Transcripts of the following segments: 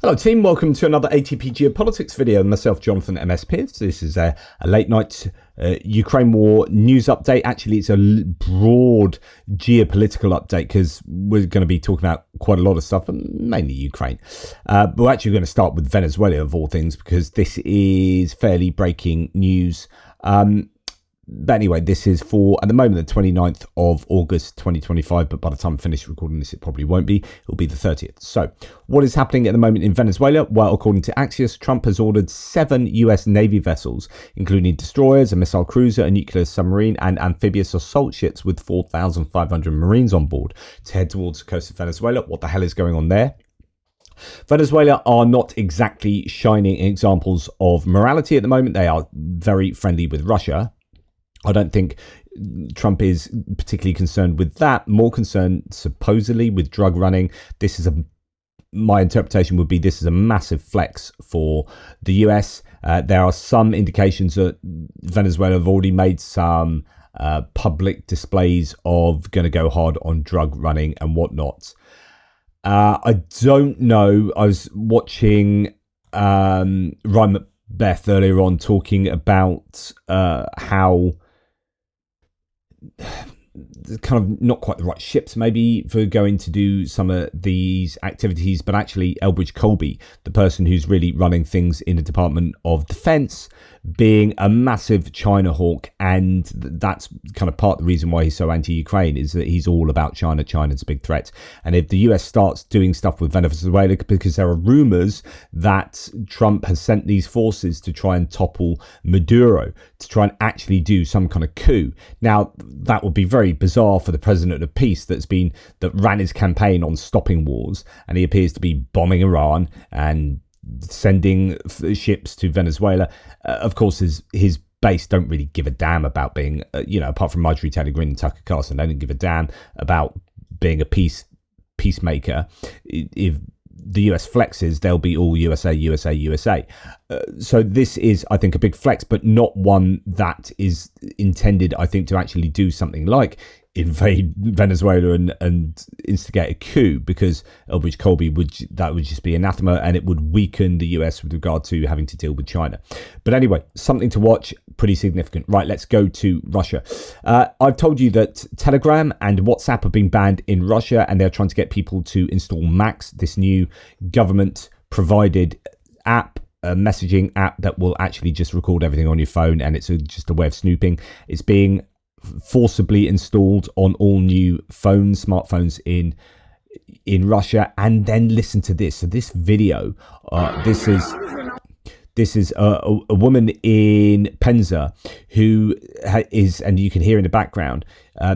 Hello team, welcome to another ATP Geopolitics video. Myself, Jonathan MS Pierce. This is a late night Ukraine war news update. Actually, it's a broad geopolitical update because we're going to be talking about quite a lot of stuff, mainly Ukraine. But we're actually going to start with Venezuela of all things because this is fairly breaking news. But anyway, this is for, at the moment, the 29th of August 2025, but by the time I finish recording this, it probably won't be. It'll be the 30th. So what is happening at the moment in Venezuela? Well, according to Axios, Trump has ordered 7 US Navy vessels, including destroyers, a missile cruiser, a nuclear submarine, and amphibious assault ships with 4,500 Marines on board to head towards the coast of Venezuela. What the hell is going on there? Venezuela are not exactly shining examples of morality at the moment. They are very friendly with Russia. I don't think Trump is particularly concerned with that. More concerned, supposedly, with drug running. My interpretation would be this is a massive flex for the US. There are some indications that Venezuela have already made some public displays of going to go hard on drug running and whatnot. I don't know. I was watching Ryan Macbeth earlier on talking about how kind of not quite the right ships maybe for going to do some of these activities, but actually Elbridge Colby, the person who's really running things in the Department of Defense, being a massive China hawk, and that's kind of part of the reason why he's so anti-Ukraine is that he's all about China. China's a big threat, and if the US starts doing stuff with Venezuela, because there are rumors that Trump has sent these forces to try and topple Maduro, to try and actually do some kind of coup. Now that would be very bizarre for the president of peace that ran his campaign on stopping wars, and he appears to be bombing Iran and sending ships to Venezuela. Of course, his base don't really give a damn about being, apart from Marjorie Taylor Greene and Tucker Carlson, they don't give a damn about being a peacemaker. If the US flexes, they'll be all USA, USA, USA. So this is, I think, a big flex, but not one that is intended, I think, to actually do something like invade Venezuela and instigate a coup, because Elbridge Colby would just be anathema, and it would weaken the US with regard to having to deal with China. But anyway, something to watch, pretty significant. Right, let's go to Russia. I've told you that Telegram and WhatsApp have been banned in Russia, and they're trying to get people to install Max, this new government provided app, a messaging app that will actually just record everything on your phone, and it's just a way of snooping. It's being forcibly installed on all new smartphones in Russia. And then listen to this. So this video, this is a woman in Penza who is, and you can hear in the background,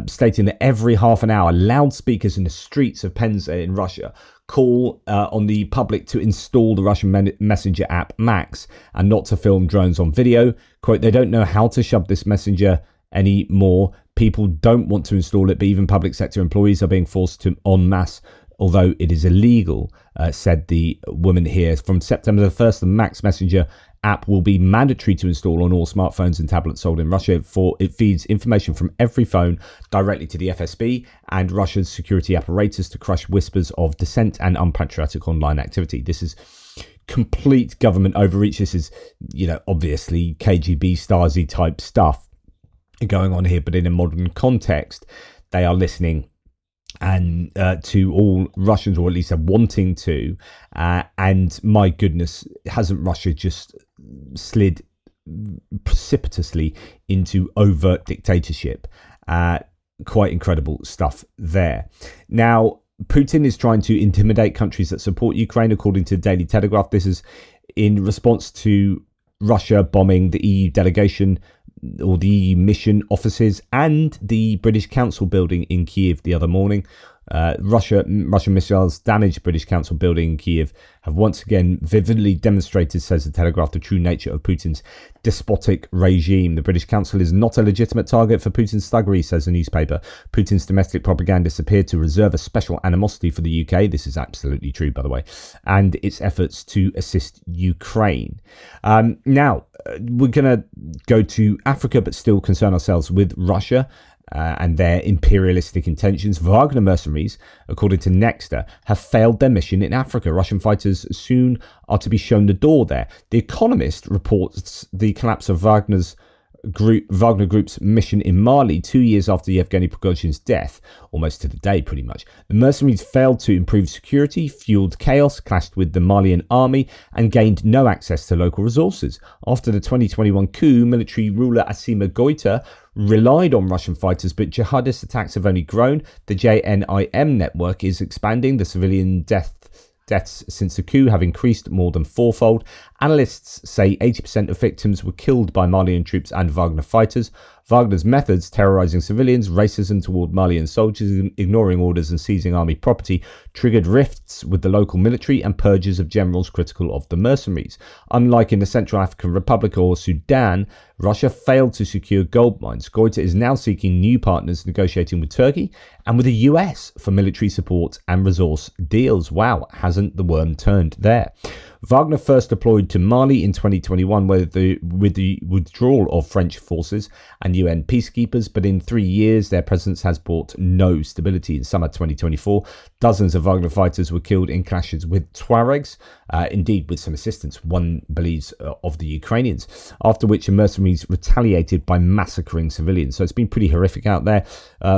stating that every half an hour, loudspeakers in the streets of Penza in Russia call on the public to install the Russian messenger app Max and not to film drones on video. Quote, they don't know how to shove this messenger anymore. People don't want to install it, but even public sector employees are being forced to en masse, although it is illegal, said the woman here. From September the 1st, the Max Messenger app will be mandatory to install on all smartphones and tablets sold in Russia. It feeds information from every phone directly to the FSB and Russia's security apparatus to crush whispers of dissent and unpatriotic online activity. This is complete government overreach. This is, obviously KGB Stasi type stuff going on here, but in a modern context. They are listening and to all Russians, or at least are wanting to, and my goodness, hasn't Russia just slid precipitously into overt dictatorship? Quite incredible stuff there. Now, Putin is trying to intimidate countries that support Ukraine, according to Daily Telegraph. This is in response to Russia bombing the EU delegation, or the EU mission offices, and the British Council building in Kyiv the other morning. Russian missiles damaged British Council building in Kyiv have once again vividly demonstrated, says the Telegraph, the true nature of Putin's despotic regime. The British Council is not a legitimate target for Putin's thuggery, says the newspaper. Putin's domestic propagandists appear to reserve a special animosity for the UK. This is absolutely true, by the way, and its efforts to assist Ukraine. Now, we're going to go to Africa, but still concern ourselves with Russia. and their imperialistic intentions, Wagner mercenaries, according to Nexter, have failed their mission in Africa. Russian fighters soon are to be shown the door there. The Economist reports the collapse of Wagner Group's mission in Mali 2 years after Yevgeny Prigozhin's death, almost to the day pretty much. The mercenaries failed to improve security, fueled chaos, clashed with the Malian army, and gained no access to local resources. After the 2021 coup, military ruler Assimi Goïta relied on Russian fighters, but jihadist attacks have only grown. The JNIM network is expanding. The civilian deaths since the coup have increased more than fourfold. Analysts say 80% of victims were killed by Malian troops and Wagner fighters. Wagner's methods, terrorizing civilians, racism toward Malian soldiers, ignoring orders and seizing army property, triggered rifts with the local military and purges of generals critical of the mercenaries. Unlike in the Central African Republic or Sudan, Russia failed to secure gold mines. Goïta is now seeking new partners, negotiating with Turkey and with the US for military support and resource deals. Wow, hasn't the worm turned there? Wagner first deployed to Mali in 2021 with the withdrawal of French forces and UN peacekeepers, but in 3 years their presence has brought no stability. In summer 2024, dozens of Wagner fighters were killed in clashes with Tuaregs, indeed with some assistance, one believes, of the Ukrainians, after which the mercenaries retaliated by massacring civilians. So it's been pretty horrific out there.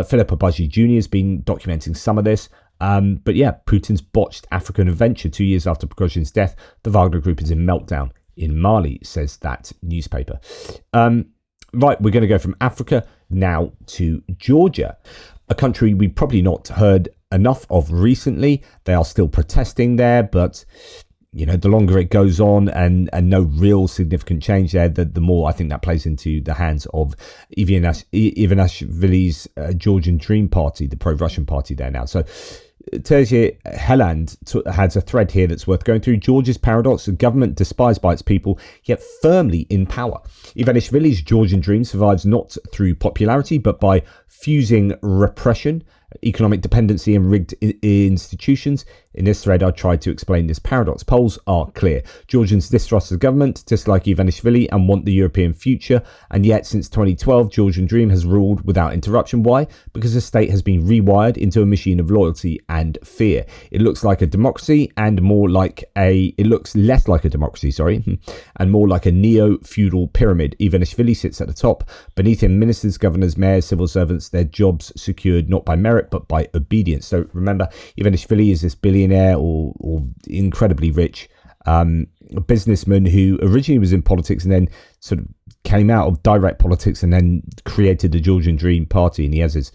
Philip Obaji Jr. has been documenting some of this. But yeah, Putin's botched African adventure 2 years after Prigozhin's death. The Wagner Group is in meltdown in Mali, says that newspaper. Right, we're going to go from Africa now to Georgia, a country we've probably not heard enough of recently. They are still protesting there, but you know, the longer it goes on and no real significant change there, the more I think that plays into the hands of Ivanishvili's Georgian Dream party, the pro-Russian party there now. So Terje Helland has a thread here that's worth going through. Georgia's paradox: a government despised by its people, yet firmly in power. Ivanishvili's Georgian Dream survives not through popularity, but by fusing repression, economic dependency and rigged institutions. In this thread, I tried to explain this paradox. Polls are clear. Georgians distrust the government, dislike Ivanishvili, and want the European future. And yet, since 2012, Georgian Dream has ruled without interruption. Why? Because the state has been rewired into a machine of loyalty and fear. It looks like a democracy and more like it looks less like a democracy, and more like a neo-feudal pyramid. Ivanishvili sits at the top. Beneath him, ministers, governors, mayors, civil servants, their jobs secured not by merit, but by obedience. So remember, Ivanishvili is this billionaire or incredibly rich businessman who originally was in politics and then sort of came out of direct politics and then created the Georgian Dream party. And he has his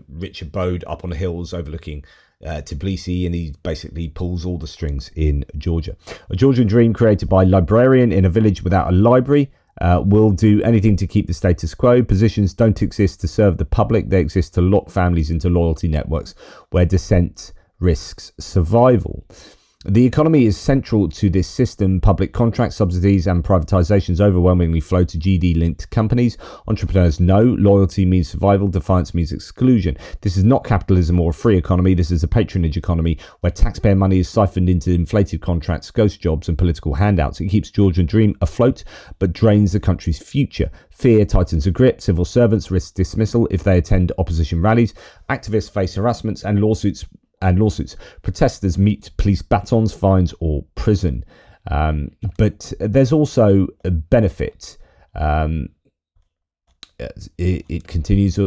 rich abode up on the hills overlooking Tbilisi, and he basically pulls all the strings in Georgia. A Georgian Dream created by a librarian in a village without a library. Will do anything to keep the status quo. Positions don't exist to serve the public. They exist to lock families into loyalty networks where dissent risks survival. The economy is central to this system. Public contracts, subsidies and privatizations overwhelmingly flow to GD-linked companies. Entrepreneurs know loyalty means survival, defiance means exclusion. This is not capitalism or a free economy. This is a patronage economy where taxpayer money is siphoned into inflated contracts, ghost jobs and political handouts. It keeps Georgian Dream afloat but drains the country's future. Fear tightens the grip. Civil servants risk dismissal if they attend opposition rallies. Activists face harassments and lawsuits. Protesters meet police batons, fines or prison. But there's also a benefit. It continues.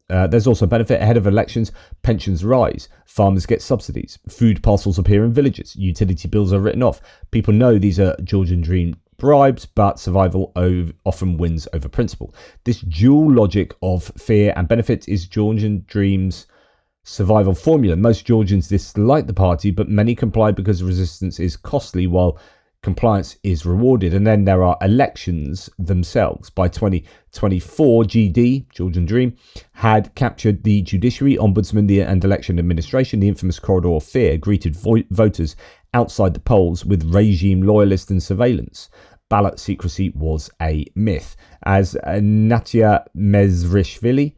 There's also a benefit. Ahead of elections, pensions rise. Farmers get subsidies. Food parcels appear in villages. Utility bills are written off. People know these are Georgian Dream bribes, but survival often wins over principle. This dual logic of fear and benefit is Georgian Dream's survival formula. Most Georgians dislike the party, but many comply because resistance is costly while compliance is rewarded. And then there are elections themselves. By 2024, GD, Georgian Dream, had captured the judiciary, ombudsman, and election administration. The infamous corridor of fear greeted voters outside the polls with regime loyalists and surveillance. Ballot secrecy was a myth. As Natia Mezrishvili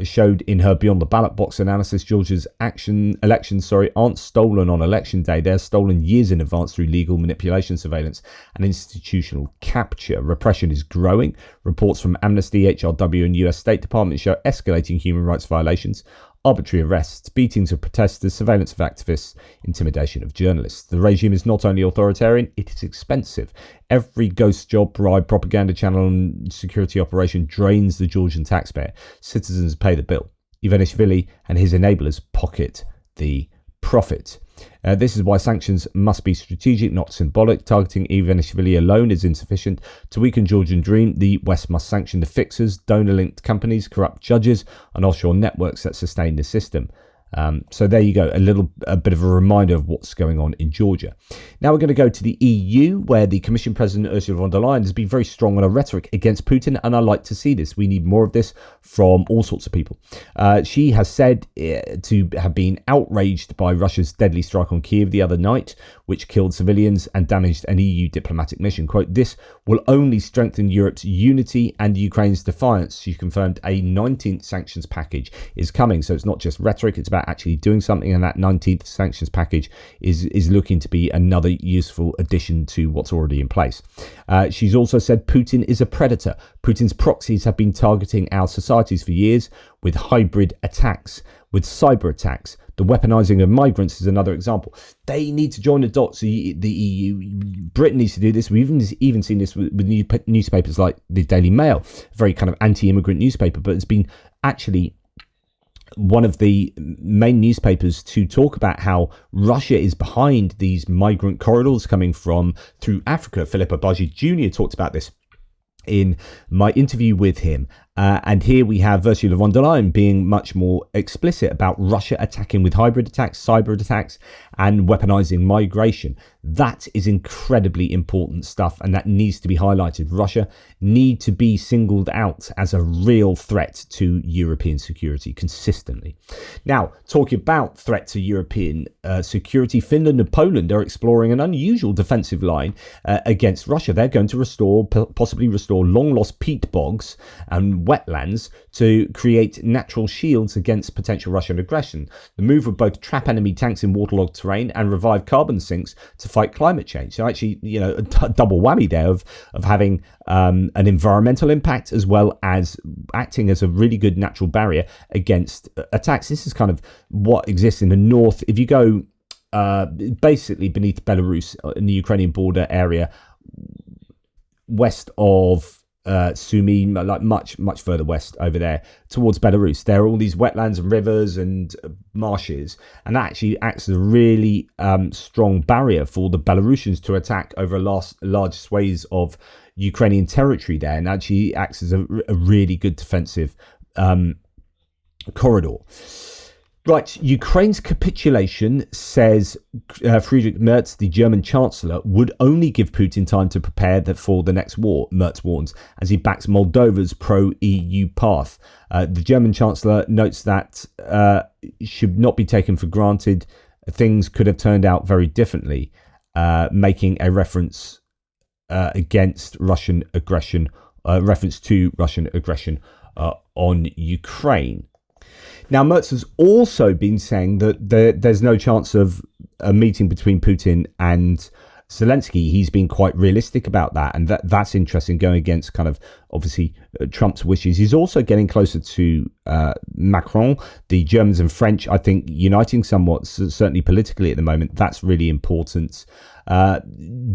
showed in her Beyond the Ballot Box analysis, Georgia's elections aren't stolen on election day. They're stolen years in advance through legal manipulation, surveillance, and institutional capture. Repression is growing. Reports from Amnesty, HRW, and US State Department show escalating human rights violations, arbitrary arrests, beatings of protesters, surveillance of activists, intimidation of journalists. The regime is not only authoritarian, it is expensive. Every ghost job, bribe, propaganda channel, and security operation drains the Georgian taxpayer. Citizens pay the bill. Ivanishvili and his enablers pocket the profit. This is why sanctions must be strategic, not symbolic. Targeting Ivanishvili alone is insufficient. To weaken Georgian Dream, the West must sanction the fixers, donor-linked companies, corrupt judges, and offshore networks that sustain the system. So there you go, a bit of a reminder of what's going on in Georgia. Now we're going to go to the EU, where the Commission President Ursula von der Leyen has been very strong on a rhetoric against Putin, and I like to see this. We need more of this from all sorts of people. She has said to have been outraged by Russia's deadly strike on Kyiv the other night, which killed civilians and damaged an EU diplomatic mission. Quote, "This will only strengthen Europe's unity and Ukraine's defiance." She confirmed a 19th sanctions package is coming. So it's not just rhetoric, it's about actually doing something, and that 19th sanctions package is looking to be another useful addition to what's already in place. She's also said Putin is a predator. Putin's proxies have been targeting our societies for years with hybrid attacks, with cyber attacks. The weaponizing of migrants is another example. They need to join the dots. The EU, Britain needs to do this. We've even seen this with newspapers like the Daily Mail, a very kind of anti-immigrant newspaper, but it's been actually one of the main newspapers to talk about how Russia is behind these migrant corridors coming through Africa. Philip Obagi Jr. talked about this in my interview with him. And here we have Ursula von der Leyen being much more explicit about Russia attacking with hybrid attacks, cyber attacks, and weaponizing migration. That is incredibly important stuff, and that needs to be highlighted. Russia need to be singled out as a real threat to European security consistently. Now, talking about threat to European security, Finland and Poland are exploring an unusual defensive line against Russia. They're going to possibly restore long-lost peat bogs and wetlands to create natural shields against potential Russian aggression. The move would both trap enemy tanks in waterlogged terrain and revive carbon sinks to fight climate change. So actually, a double whammy there of having an environmental impact as well as acting as a really good natural barrier against attacks. This is kind of what exists in the north. If you go basically beneath Belarus in the Ukrainian border area, west of Sumy, like much further west over there towards Belarus, there are all these wetlands and rivers and marshes, and that actually acts as a really strong barrier for the Belarusians to attack over large swathes of Ukrainian territory there, and actually acts as a really good defensive corridor. Right, Ukraine's capitulation, says Friedrich Merz, the German Chancellor, would only give Putin time to prepare for the next war, Merz warns, as he backs Moldova's pro-EU path. The German Chancellor notes that should not be taken for granted. Things could have turned out very differently, making a reference against Russian aggression, reference to Russian aggression on Ukraine. Now, Merz has also been saying that there's no chance of a meeting between Putin and Zelensky. He's been quite realistic about that, and that's interesting, going against kind of obviously Trump's wishes. He's also getting closer to Macron. The Germans and French, I think, uniting somewhat, certainly politically at the moment. That's really important.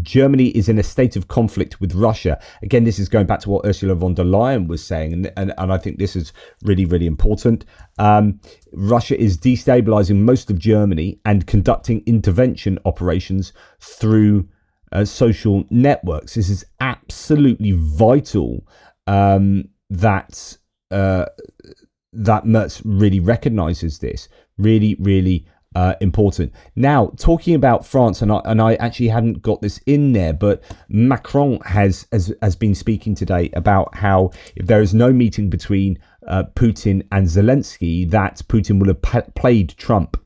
Germany is in a state of conflict with Russia. Again, this is going back to what Ursula von der Leyen was saying, and I think this is really, really important. Russia is destabilizing most of Germany and conducting intervention operations through social networks. This is absolutely vital that Merz really recognizes this. Really, really important. Now, talking about France, and I actually hadn't got this in there, but Macron has been speaking today about how if there is no meeting between Putin and Zelensky, that Putin will have played Trump.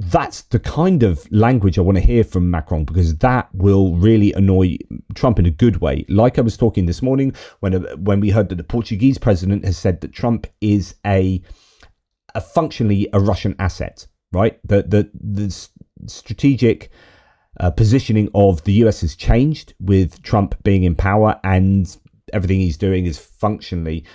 that's the kind of language I want to hear from Macron, because that will really annoy Trump in a good way. Like I was talking this morning when we heard that the Portuguese president has said that Trump is a functionally a Russian asset, right? The strategic positioning of the US has changed with Trump being in power, and everything he's doing is functionally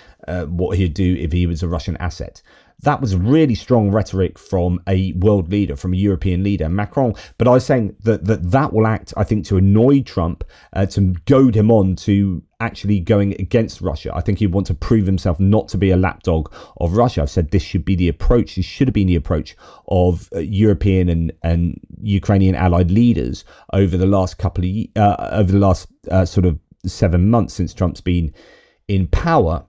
what he'd do if he was a Russian asset. That was really strong rhetoric from a world leader, from a European leader, Macron. But I was saying that will act, I think, to annoy Trump, to goad him on to actually going against Russia. I think he'd want to prove himself not to be a lapdog of Russia. I've said this should be the approach. This should have been the approach of European and Ukrainian allied leaders over the last sort of 7 months since Trump's been in power.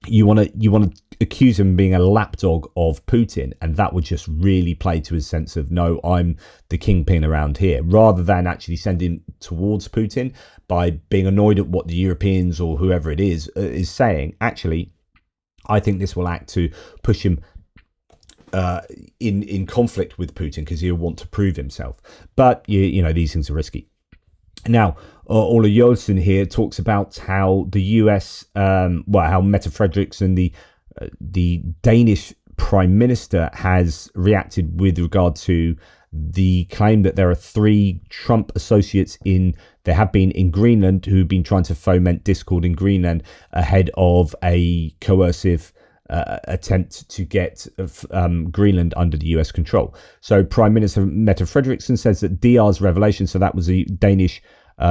You want to accuse him of being a lapdog of Putin, and that would just really play to his sense of, no, I'm the kingpin around here, rather than actually sending towards Putin by being annoyed at what the Europeans or whoever it is saying. Actually, I think this will act to push him in conflict with Putin, because he'll want to prove himself. But you know, these things are risky. Now, Ola Jolson here talks about how the US, how Mette Frederiksen, the Danish Prime Minister, has reacted with regard to the claim that there are 3 Trump associates there have been in Greenland who've been trying to foment discord in Greenland ahead of a coercive attempt to get Greenland under the US control. So Prime Minister Mette Frederiksen says that DR's revelation, so that was a Danish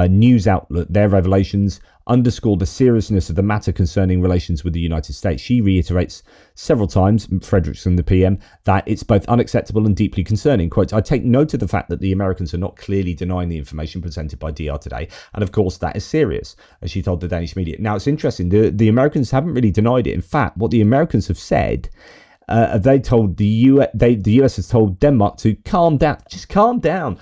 news outlet, their revelations underscore the seriousness of the matter concerning relations with the United States. She reiterates several times, Frederiksen, the PM, that it's both unacceptable and deeply concerning. Quote, I take note of the fact that the Americans are not clearly denying the information presented by DR today, and of course that is serious, as she told the Danish media. Now, it's interesting, the Americans haven't really denied it. In fact, what the Americans have said, they told the US has told Denmark to calm down, just calm down,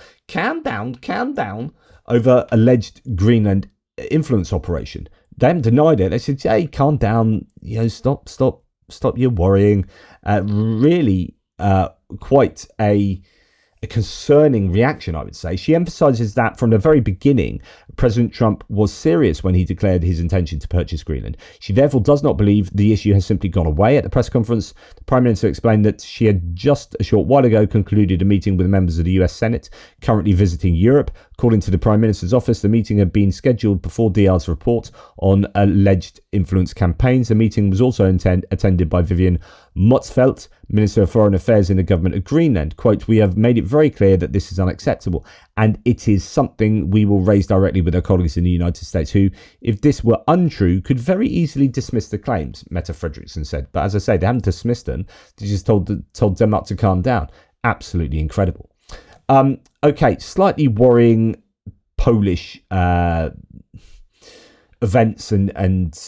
over alleged Greenland influence operation. They haven't denied it. They said, hey, calm down, stop your worrying. Really quite a concerning reaction, I would say. She emphasizes that from the very beginning, President Trump was serious when he declared his intention to purchase Greenland. She therefore does not believe the issue has simply gone away. At the press conference, the Prime Minister explained that she had just a short while ago concluded a meeting with members of the US Senate currently visiting Europe. According to the Prime Minister's office, the meeting had been scheduled before DR's report on alleged influence campaigns. The meeting was also attended by Vivian Motzfeldt, Minister of Foreign Affairs in the government of Greenland. Quote, we have made it very clear that this is unacceptable, and it is something we will raise directly with our colleagues in the United States who, if this were untrue, could very easily dismiss the claims, Mette Frederiksen said. But as I say, they haven't dismissed them. They just told Denmark to calm down. Absolutely incredible. Okay, slightly worrying Polish events and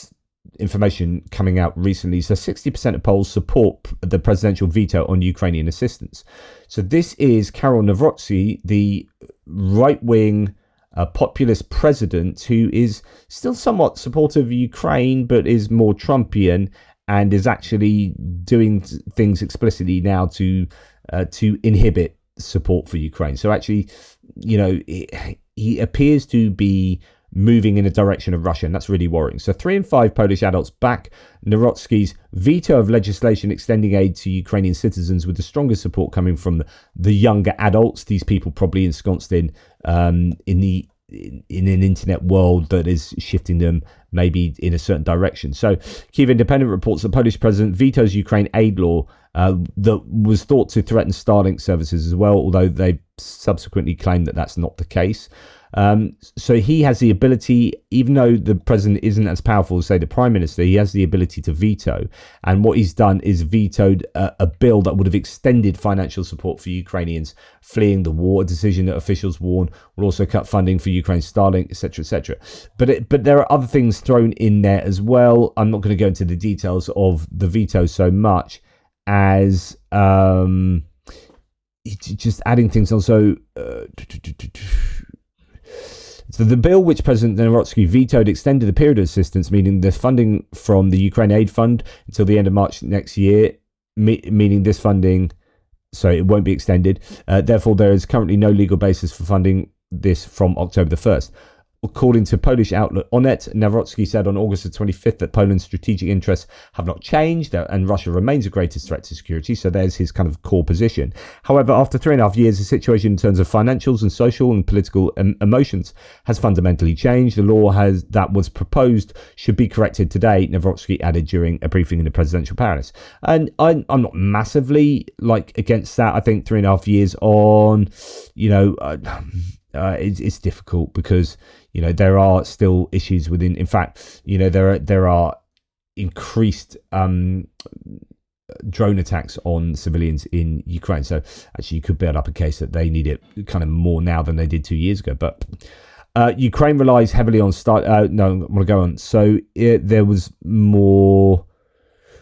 information coming out recently. So 60% of Poles support the presidential veto on Ukrainian assistance. So this is Karol Nawrocki, the right-wing populist president, who is still somewhat supportive of Ukraine, but is more Trumpian and is actually doing things explicitly now to inhibit support for Ukraine. So actually, he appears to be moving in a direction of Russia, and that's really worrying. So 3 in 5 Polish adults back Nawrocki's veto of legislation extending aid to Ukrainian citizens, with the strongest support coming from the younger adults. These people probably ensconced in an internet world that is shifting them maybe in a certain direction. So Kyiv Independent reports the Polish president vetoes Ukraine aid law that was thought to threaten Starlink services as well, although they subsequently claimed that that's not the case. So he has the ability, even though the president isn't as powerful as, say, the prime minister, he has the ability to veto. And what he's done is vetoed a bill that would have extended financial support for Ukrainians fleeing the war, a decision that officials warn will also cut funding for Ukraine's Starlink, etc., etc. But there are other things thrown in there as well. I'm not going to go into the details of the veto so much as just adding things on. So the bill which President Nawrocki vetoed extended the period of assistance, meaning the funding from the Ukraine Aid Fund until the end of March next year, meaning this funding so it won't be extended. Therefore, there is currently no legal basis for funding this from October the 1st. According to Polish outlet Onet, Nawrocki said on August the 25th that Poland's strategic interests have not changed and Russia remains the greatest threat to security. So there's his kind of core position. However, after 3.5 years, the situation in terms of financials and social and political emotions has fundamentally changed. The law that was proposed should be corrected today, Nawrocki added during a briefing in the presidential palace. And I'm not massively against that. I think 3.5 years on, it's difficult because there are still issues within. In fact, there are increased drone attacks on civilians in Ukraine. So actually, you could build up a case that they need it kind of more now than they did 2 years ago. But Ukraine relies heavily on no, I want to go on. So there was more.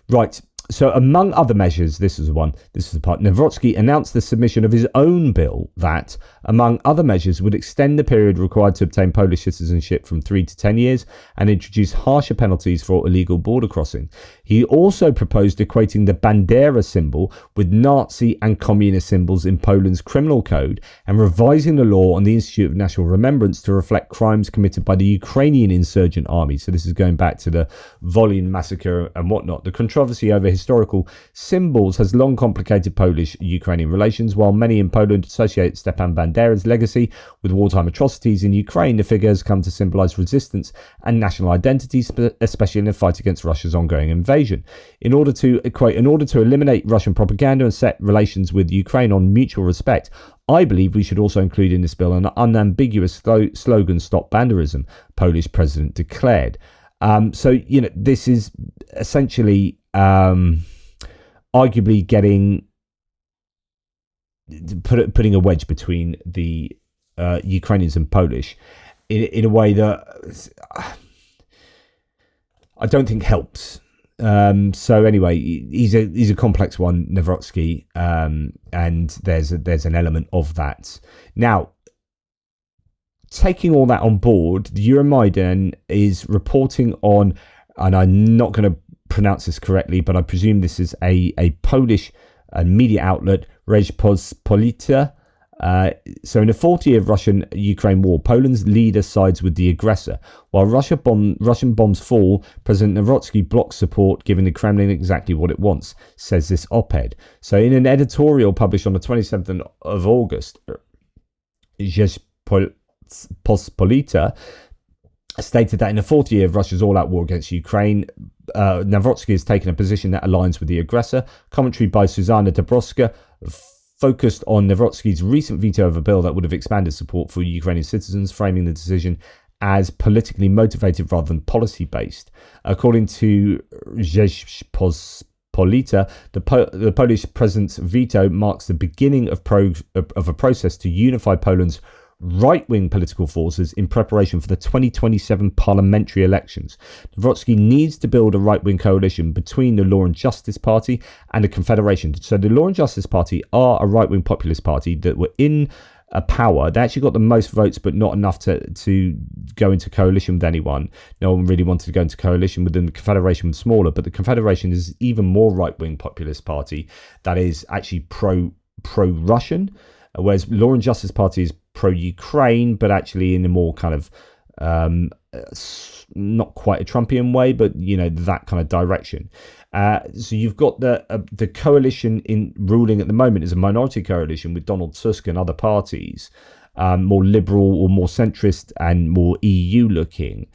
Right. So among other measures, this is the part, Nawrocki announced the submission of his own bill that, among other measures, would extend the period required to obtain Polish citizenship from 3 to 10 years and introduce harsher penalties for illegal border crossing. He also proposed equating the Bandera symbol with Nazi and communist symbols in Poland's criminal code and revising the law on the Institute of National Remembrance to reflect crimes committed by the Ukrainian insurgent army. So this is going back to the Volyn massacre and whatnot. The controversy over historical symbols has long complicated Polish-Ukrainian relations. While many in Poland associate Stepan Bandera's legacy with wartime atrocities in Ukraine, the figure has come to symbolize resistance and national identity, especially in the fight against Russia's ongoing invasion. In order to eliminate Russian propaganda and set relations with Ukraine on mutual respect, I believe we should also include in this bill an unambiguous slogan, "Stop Banderism," Polish president declared. So this is essentially arguably putting a wedge between the Ukrainians and Polish in a way that I don't think helps. So anyway, he's a complex one, Nawrocki, and there's an element of that. Now, taking all that on board, the Euromaidan is reporting on, and I'm not going to pronounce this correctly, but I presume this is a Polish media outlet, Rzeczpospolita. So in the 4th year of Russian-Ukraine war, Poland's leader sides with the aggressor. While Russian bombs fall, President Nawrocki blocks support, giving the Kremlin exactly what it wants, says this op-ed. So in an editorial published on the 27th of August, Rzeczpospolita stated that in the 4th year of Russia's all-out war against Ukraine, Nawrocki has taken a position that aligns with the aggressor. Commentary by Susanna Dabrowska focused on Nawrocki's recent veto of a bill that would have expanded support for Ukrainian citizens, framing the decision as politically motivated rather than policy-based. According to Rzeczpospolita, the Polish president's veto marks the beginning of a process to unify Poland's right-wing political forces in preparation for the 2027 parliamentary elections. Nawrocki needs to build a right-wing coalition between the Law and Justice Party and the Confederation. So the Law and Justice Party are a right-wing populist party that were in power. They actually got the most votes, but not enough to go into coalition with anyone. No one really wanted to go into coalition with them. The Confederation was smaller, but the Confederation is even more right-wing populist party that is actually pro-Russian, whereas Law and Justice Party is pro-Ukraine, but actually in a more kind of not quite a Trumpian way, but that kind of direction. So you've got the coalition in ruling at the moment is a minority coalition with Donald Tusk and other parties, more liberal or more centrist and more EU looking.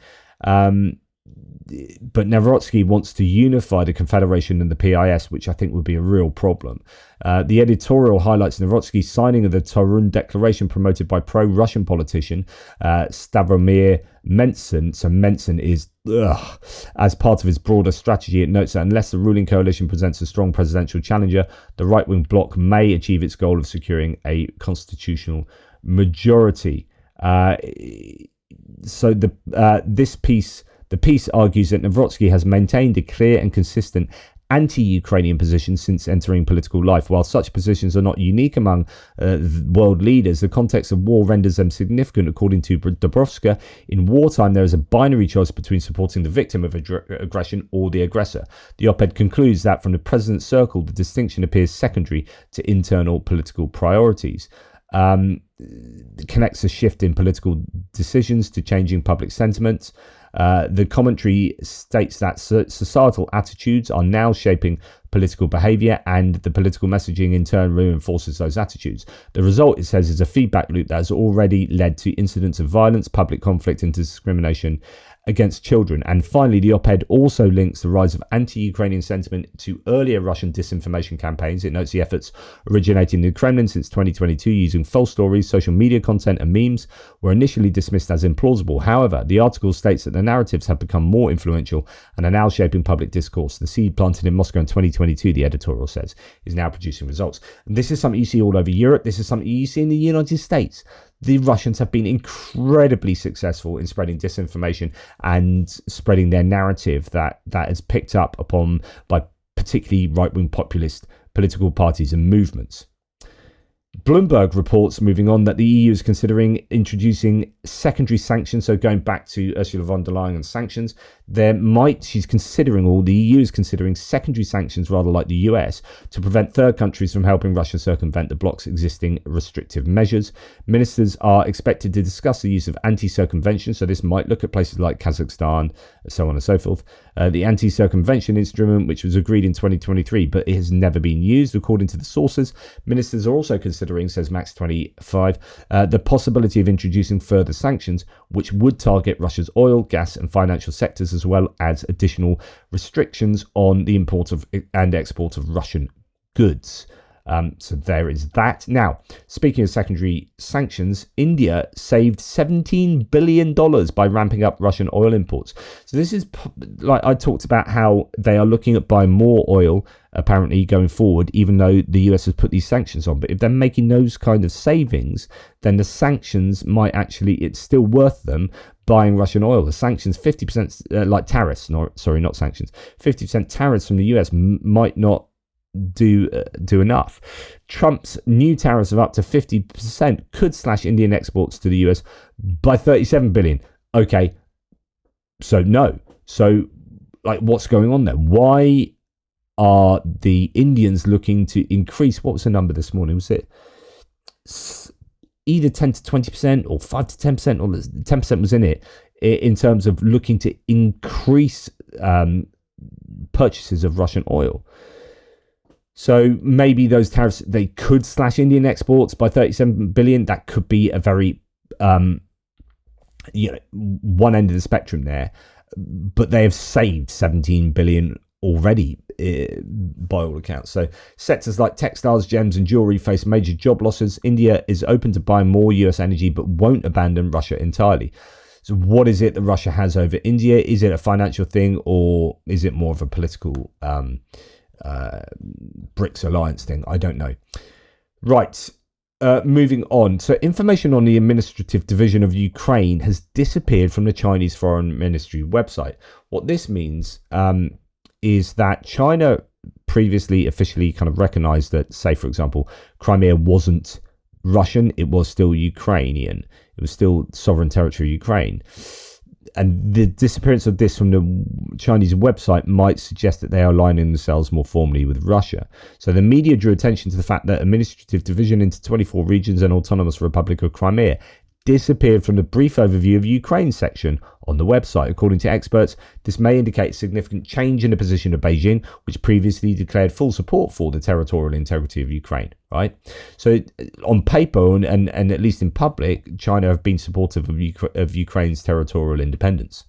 But Nawrocki wants to unify the Confederation and the PIS, which I think would be a real problem. The editorial highlights Nawrocki's signing of the Torun Declaration promoted by pro-Russian politician Stavomir Mentzen. So Mentzen is, as part of his broader strategy, it notes that unless the ruling coalition presents a strong presidential challenger, the right-wing bloc may achieve its goal of securing a constitutional majority. So the piece argues that Nawrocki has maintained a clear and consistent anti-Ukrainian positions since entering political life. While such positions are not unique among world leaders, the context of war renders them significant. According to Dobrovska, in wartime there is a binary choice between supporting the victim of aggression or the aggressor. The op-ed concludes that from the president's circle, the distinction appears secondary to internal political priorities. Connects a shift in political decisions to changing public sentiments. The commentary states that societal attitudes are now shaping political behaviour, and the political messaging in turn reinforces those attitudes. The result, it says, is a feedback loop that has already led to incidents of violence, public conflict and discrimination against children. And finally, the op-ed also links the rise of anti-Ukrainian sentiment to earlier Russian disinformation campaigns. It notes the efforts originating in the Kremlin since 2022 using false stories, social media content and memes were initially dismissed as implausible. However, the article states that the narratives have become more influential and are now shaping public discourse. The seed planted in Moscow in 2022, the editorial says, is now producing results. And this is something you see all over Europe. This is something you see in the United States. The Russians have been incredibly successful in spreading disinformation and spreading their narrative that is picked up upon by particularly right-wing populist political parties and movements. Bloomberg reports, moving on, that the EU is considering introducing secondary sanctions. So going back to Ursula von der Leyen and sanctions, the EU is considering secondary sanctions, rather like the US, to prevent third countries from helping Russia circumvent the bloc's existing restrictive measures. Ministers are expected to discuss the use of anti-circumvention. So this might look at places like Kazakhstan, so on and so forth. The anti-circumvention instrument, which was agreed in 2023, but it has never been used, according to the sources. Ministers are also considering, says Max 25, the possibility of introducing further sanctions, which would target Russia's oil, gas and financial sectors, as well as additional restrictions on the import of and export of Russian goods. So there is that. Now, speaking of secondary sanctions, India saved $17 billion by ramping up Russian oil imports. So this is, like I talked about, how they are looking at buying more oil, apparently, going forward, even though the US has put these sanctions on. But if they're making those kind of savings, then the sanctions might actually, it's still worth them buying Russian oil. The sanctions, 50%, like tariffs, not sanctions, 50% tariffs from the US might not do enough. Trump's new tariffs of up to 50% could slash Indian exports to the US by 37 billion. Okay, so no. So, like, what's going on there? Why are the Indians looking to increase? What was the number this morning? Was it either 10 to 20% or 5 to 10%, or 10% was in it, in terms of looking to increase purchases of Russian oil? So maybe those tariffs, they could slash Indian exports by 37 billion. That could be a very, one end of the spectrum there. But they have saved 17 billion already, by all accounts. So sectors like textiles, gems and jewelry face major job losses. India is open to buying more US energy, but won't abandon Russia entirely. So what is it that Russia has over India? Is it a financial thing, or is it more of a political BRICS alliance thing? I don't know. Right, moving on. So information on the administrative division of Ukraine has disappeared from the Chinese Foreign Ministry website. What this means is that China previously officially kind of recognized that, say, for example, Crimea wasn't Russian, it was still Ukrainian. It was still sovereign territory of Ukraine. And the disappearance of this from the Chinese website might suggest that they are aligning themselves more formally with Russia. So the media drew attention to the fact that administrative division into 24 regions and autonomous Republic of Crimea disappeared from the brief overview of Ukraine section on the website. According to experts, this may indicate significant change in the position of Beijing, which previously declared full support for the territorial integrity of Ukraine, right? So on paper and at least in public, China have been supportive of Ukraine's territorial independence.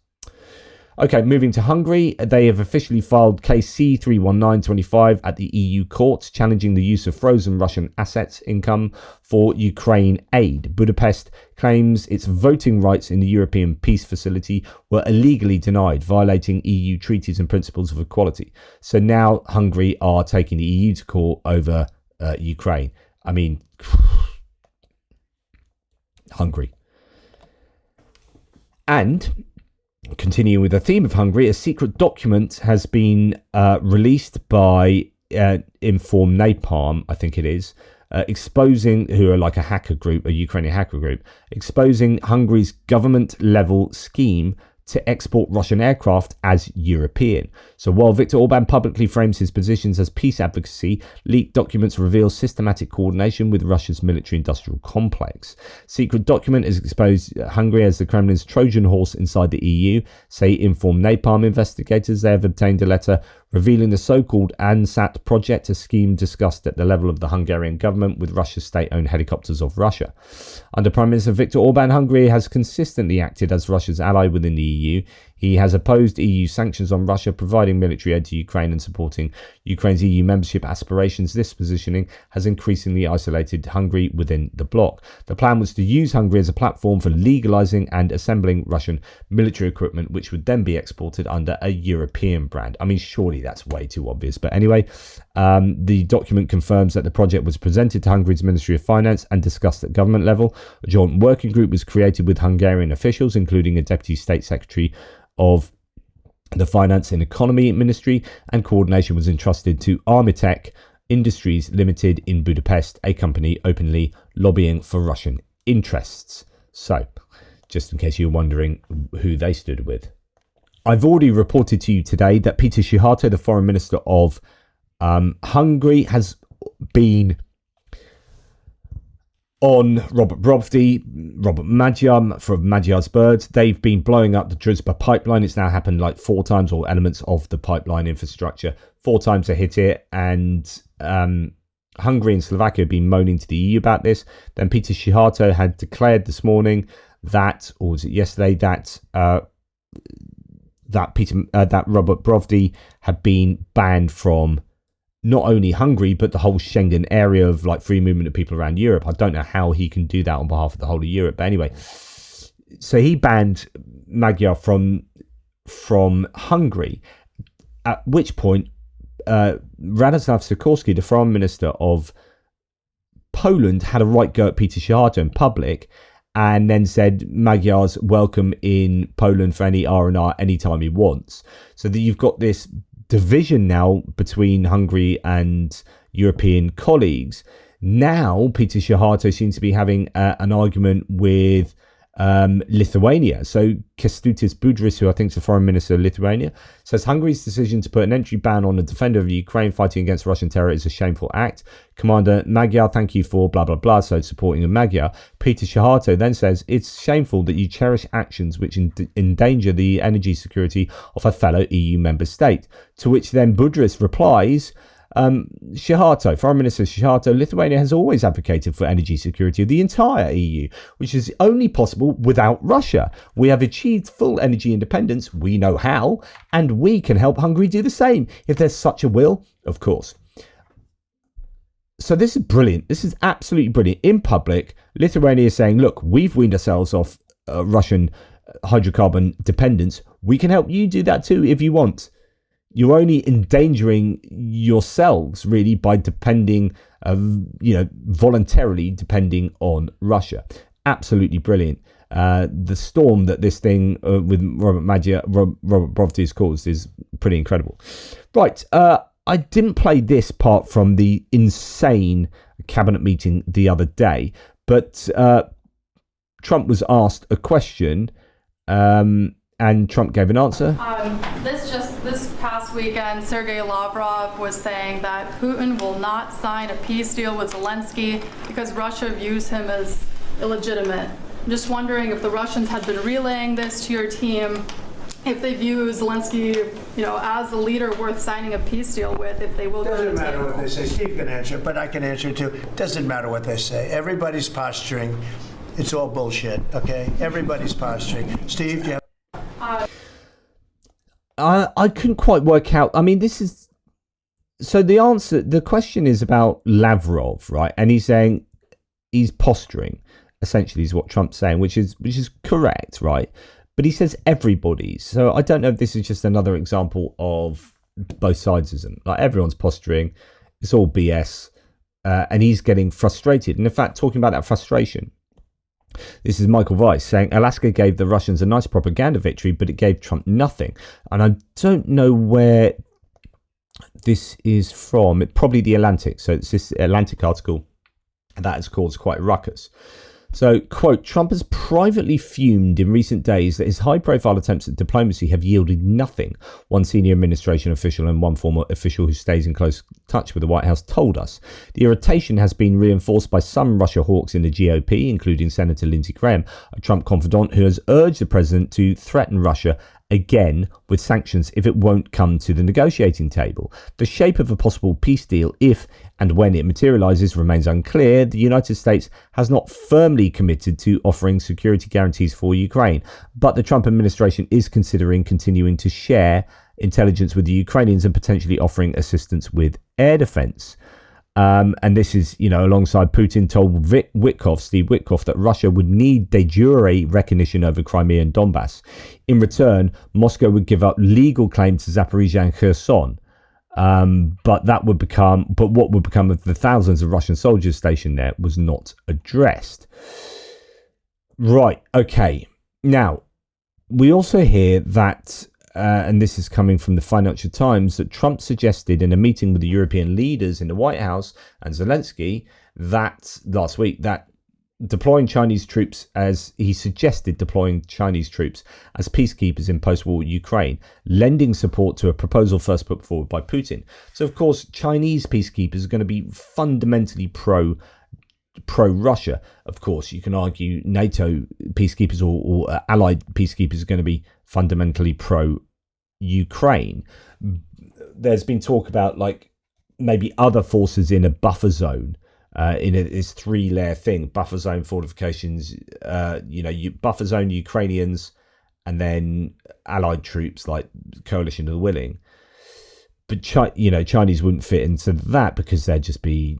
Okay, moving to Hungary, they have officially filed case C31925 at the EU courts, challenging the use of frozen Russian assets income for Ukraine aid. Budapest claims its voting rights in the European Peace Facility were illegally denied, violating EU treaties and principles of equality. So now Hungary are taking the EU to court over Ukraine. I mean, Hungary. And continuing with the theme of Hungary, a secret document has been released by Inform Napalm, I think it is, exposing, who are like a hacker group, a Ukrainian hacker group, exposing Hungary's government-level scheme to export Russian aircraft as European. So while Viktor Orban publicly frames his positions as peace advocacy, leaked documents reveal systematic coordination with Russia's military-industrial complex. Secret document has exposed Hungary as the Kremlin's Trojan horse inside the EU, say Inform Napalm investigators. They have obtained a letter revealing the so-called ANSAT project, a scheme discussed at the level of the Hungarian government with Russia's state-owned helicopters of Russia. Under Prime Minister Viktor Orban, Hungary has consistently acted as Russia's ally within the EU. He has opposed EU sanctions on Russia, providing military aid to Ukraine and supporting Ukraine's EU membership aspirations. This positioning has increasingly isolated Hungary within the bloc. The plan was to use Hungary as a platform for legalizing and assembling Russian military equipment, which would then be exported under a European brand. I mean, surely that's way too obvious. But anyway, the document confirms that the project was presented to Hungary's Ministry of Finance and discussed at government level. A joint working group was created with Hungarian officials, including a Deputy State Secretary of the Finance and Economy Ministry, and coordination was entrusted to Armitech Industries Limited in Budapest, a company openly lobbying for Russian interests. So, just in case you're wondering who they stood with. I've already reported to you today that Peter Szijjártó, the Foreign Minister of Hungary, has been on Robert Magyar from Magyar's Birds. They've been blowing up the Druzhba pipeline. It's now happened like 4 times, or elements of the pipeline infrastructure. 4 times they hit it, and Hungary and Slovakia have been moaning to the EU about this. Then Peter Szijjártó had declared this morning that, or was it yesterday, that Robert Brovdi had been banned from not only Hungary, but the whole Schengen area of like free movement of people around Europe. I don't know how he can do that on behalf of the whole of Europe. But anyway, so he banned Magyar from Hungary, at which point Radoslaw Sikorski, the Foreign Minister of Poland, had a right go at Peter Szijjártó in public, and then said Magyar's welcome in Poland for any R&R anytime he wants. So that you've got this division now between Hungary and European colleagues. Now Peter Szijjártó seems to be having an argument with Lithuania. So Kęstutis Budrys, who I think is the foreign minister of Lithuania, says Hungary's decision to put an entry ban on a defender of Ukraine fighting against Russian terror is a shameful act. Commander Magyar, thank you for blah, blah, blah, so supporting of Magyar. Peter Szijjártó then says it's shameful that you cherish actions which endanger the energy security of a fellow EU member state. To which then Budrys replies, Szijjártó, Foreign Minister Szijjártó, Lithuania has always advocated for energy security of the entire EU, which is only possible without Russia. We have achieved full energy independence, we know how, and we can help Hungary do the same, if there's such a will, of course. So this is brilliant. This is absolutely brilliant. In public, Lithuania is saying, look, we've weaned ourselves off Russian hydrocarbon dependence. We can help you do that too if you want. You're only endangering yourselves really by depending, voluntarily depending on Russia. Absolutely brilliant. The storm that this thing with Robert Brovdi has caused is pretty incredible. Right. I didn't play this part from the insane cabinet meeting the other day, but Trump was asked a question and Trump gave an answer. This past weekend, Sergei Lavrov was saying that Putin will not sign a peace deal with Zelensky because Russia views him as illegitimate. I'm just wondering if the Russians had been relaying this to your team, if they view Zelensky, as a leader worth signing a peace deal with, if they will go to the table. Doesn't matter what they say. Steve can answer, but I can answer too. Doesn't matter what they say. Everybody's posturing. It's all bullshit, okay? Everybody's posturing. Steve, do you have... I couldn't quite work out. I mean, this is... So the question is about Lavrov, right? And he's saying he's posturing, essentially, is what Trump's saying, which is correct, right? But he says everybody's. So I don't know if this is just another example of both sidesism. Like, everyone's posturing. It's all BS. And he's getting frustrated. And in fact, talking about that frustration, This is Michael Weiss saying Alaska gave the Russians a nice propaganda victory, but it gave Trump nothing. And I don't know where this is from. It's probably the Atlantic. So it's this Atlantic article that has caused quite a ruckus. So, quote, Trump has privately fumed in recent days that his high-profile attempts at diplomacy have yielded nothing, one senior administration official and one former official who stays in close touch with the White House told us. The irritation has been reinforced by some Russia hawks in the GOP, including Senator Lindsey Graham, a Trump confidant who has urged the president to threaten Russia again with sanctions if it won't come to the negotiating table. The shape of a possible peace deal, if and when it materializes, remains unclear. The United States has not firmly committed to offering security guarantees for Ukraine, but the Trump administration is considering continuing to share intelligence with the Ukrainians and potentially offering assistance with air defense. And this is, alongside Putin told Steve Witkoff, that Russia would need de jure recognition over Crimea and Donbass. In return, Moscow would give up legal claim to Zaporizhia and Kherson. But what would become of the thousands of Russian soldiers stationed there was not addressed. Right. Okay. Now, we also hear that, and this is coming from the Financial Times, that Trump suggested in a meeting with the European leaders in the White House and Zelensky that last week that deploying Chinese troops as peacekeepers in post-war Ukraine, lending support to a proposal first put forward by Putin. So, of course, Chinese peacekeepers are going to be fundamentally pro-Russia. Of course, you can argue NATO peacekeepers or allied peacekeepers are going to be fundamentally pro-Ukraine. There's been talk about maybe other forces in a buffer zone. In this three-layer thing, buffer zone fortifications, buffer zone Ukrainians, and then allied troops like Coalition of the Willing. But Chinese wouldn't fit into that because they'd just be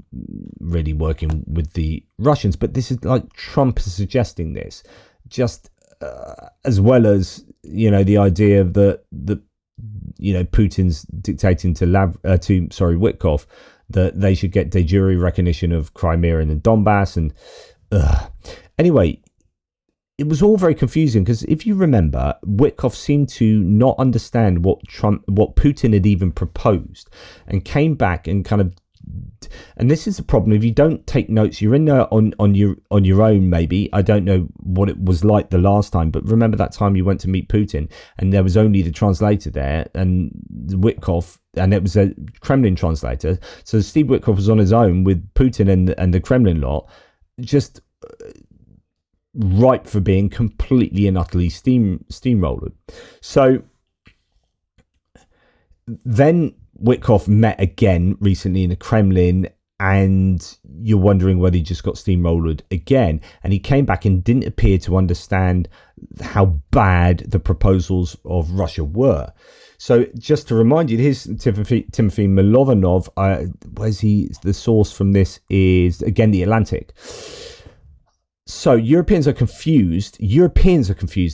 really working with the Russians. But this is like Trump is suggesting this, just as well as the idea that Putin's dictating to Witkoff that they should get de jure recognition of Crimea and the Donbass. And anyway, it was all very confusing because if you remember, Witkoff seemed to not understand what Putin had even proposed, and came back and and this is the problem. If you don't take notes, you're in there on your own. Maybe I don't know what it was like the last time, but remember that time you went to meet Putin and there was only the translator there and Witkoff, and it was a Kremlin translator. So Steve Witkoff was on his own with Putin and the Kremlin lot, just ripe for being completely and utterly steamrolled. So then Witkoff met again recently in the Kremlin, and you're wondering whether he just got steamrolled again. And he came back and didn't appear to understand how bad the proposals of Russia were. So just to remind you, here's Timothy Milovanov. Where's he? The source from this is, again, The Atlantic. So Europeans are confused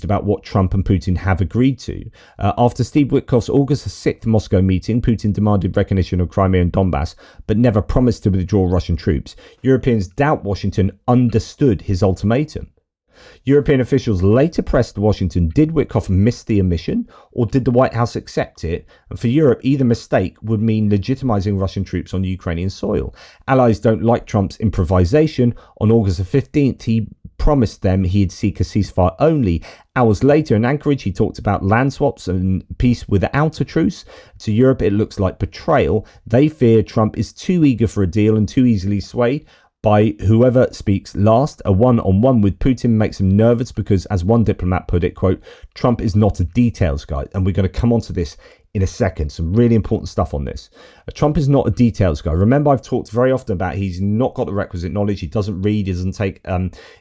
about what Trump and Putin have agreed to. After Steve Witkoff's August 6th Moscow meeting, Putin demanded recognition of Crimea and Donbass, but never promised to withdraw Russian troops. Europeans doubt Washington understood his ultimatum. European officials later pressed Washington, did Witkoff miss the omission, or did the White House accept it? And for Europe, either mistake would mean legitimizing Russian troops on Ukrainian soil. Allies don't like Trump's improvisation. On August the 15th, he promised them he'd seek a ceasefire only. Hours later in Anchorage, he talked about land swaps and peace without a truce. To Europe, it looks like betrayal. They fear Trump is too eager for a deal and too easily swayed by whoever speaks last. A one-on-one with Putin makes him nervous because, as one diplomat put it, quote, Trump is not a details guy. And we're going to come on to this in a second. Some really important stuff on this. Trump is not a details guy. Remember, I've talked very often about he's not got the requisite knowledge. He doesn't read. He doesn't take